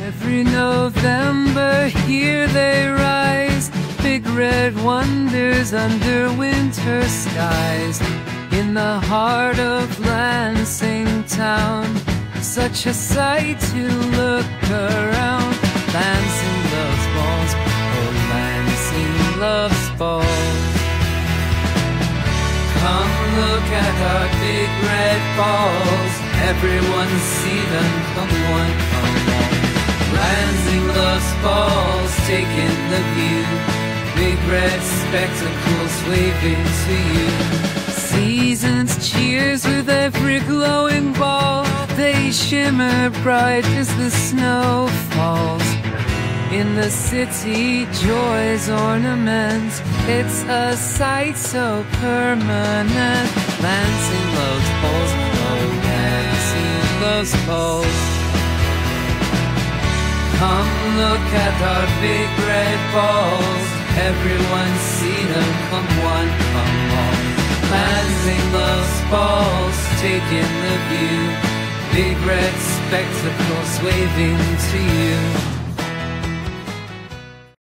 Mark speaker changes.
Speaker 1: Every November here they rise, big red wonders under winter skies. In the heart of Lansing town, such a sight to look around. Lansing loves balls, oh Lansing loves balls. Come look at our big red balls, everyone see them, come one, come all. Lansing loves balls, take in the view, big red spectacles waving to you. Seasons cheers with every glowing ball, they shimmer bright as the snow falls. In the city, joy's ornament, it's a sight so permanent. Lansing loves balls, oh Lansing loves balls. Come look at our big red balls, everyone see them, come one, come all. Lansing loves balls, take in the view, big red spectacles waving to you.